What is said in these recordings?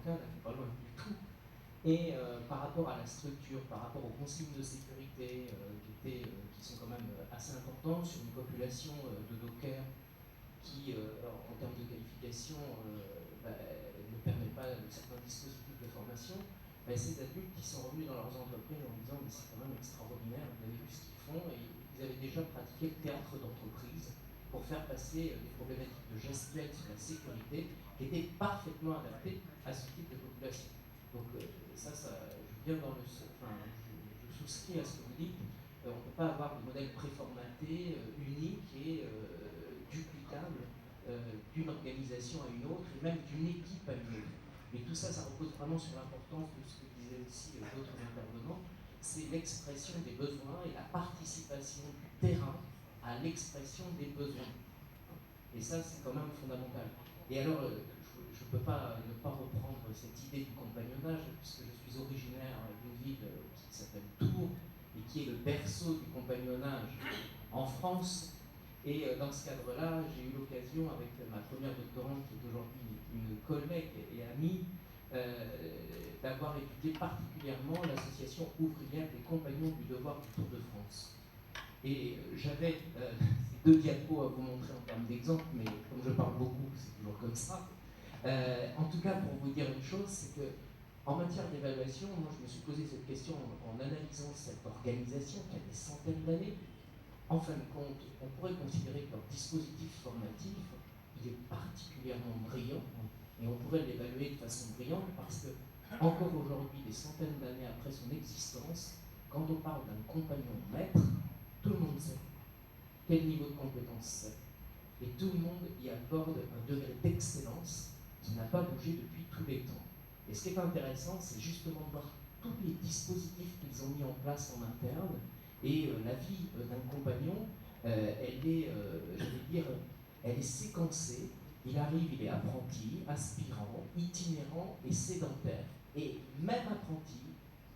cas, n'est pas loin du tout. Et par rapport à la structure, par rapport aux consignes de sécurité qui sont quand même assez importantes sur une population de dockers qui, en termes de qualification, ne permet pas certains dispositifs de formation, ces adultes qui sont revenus dans leurs entreprises en disant mais c'est quand même extraordinaire, vous avez vu ce qu'ils font, et ils avaient déjà pratiqué le théâtre d'entreprise pour faire passer des problématiques de gestuelle sur la sécurité qui étaient parfaitement adaptées à ce type de population. Donc ça je viens dans je souscris à ce que vous dites. On ne peut pas avoir de modèle préformaté, unique et duplicable d'une organisation à une autre, et même d'une équipe à une autre. Mais tout ça, ça repose vraiment sur l'importance de ce que disaient aussi d'autres intervenants, c'est l'expression des besoins et la participation du terrain à l'expression des besoins. Et ça, c'est quand même fondamental. Et alors, je ne peux pas ne pas reprendre cette idée du compagnonnage, puisque je suis originaire d'une ville qui s'appelle Tours, et qui est le berceau du compagnonnage en France. Et dans ce cadre-là, j'ai eu l'occasion, avec ma première doctorante, qui est aujourd'hui une collègue et amie, d'avoir étudié particulièrement l'association ouvrière des compagnons du devoir du Tour de France. Et j'avais ces deux diapos à vous montrer en termes d'exemple, mais comme je parle beaucoup, c'est toujours comme ça. En tout cas, pour vous dire une chose, c'est que en matière d'évaluation, moi je me suis posé cette question en analysant cette organisation qui a des centaines d'années. En fin de compte, on pourrait considérer que leur dispositif formatif, il est particulièrement brillant, et on pourrait l'évaluer de façon brillante parce que, encore aujourd'hui, des centaines d'années après son existence, quand on parle d'un compagnon maître, tout le monde sait quel niveau de compétence c'est. Et tout le monde y accorde un degré d'excellence qui n'a pas bougé depuis tous les temps. Et ce qui est intéressant, c'est justement de voir tous les dispositifs qu'ils ont mis en place en interne. Et la vie d'un compagnon, elle est, j'allais dire, elle est séquencée. Il arrive, il est apprenti, aspirant, itinérant et sédentaire. Et même apprenti,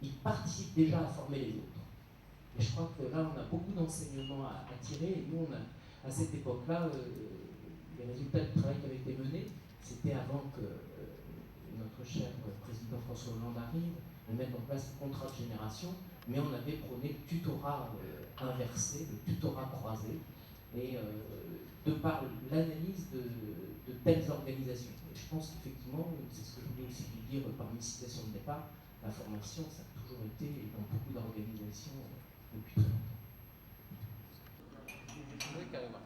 il participe déjà à former les autres. Et je crois que là, on a beaucoup d'enseignements à tirer. Et nous, on a, à cette époque-là, les résultats du travail qui avait été mené, c'était avant que notre cher président François Hollande arrive et mette en place le contrat de génération, mais on avait prôné le tutorat inversé, le tutorat croisé, et de par l'analyse de telles organisations. Et je pense qu'effectivement, c'est ce que je voulais aussi vous dire par mes citations de départ, la formation, ça a toujours été dans beaucoup d'organisations depuis très longtemps. Oui, carrément.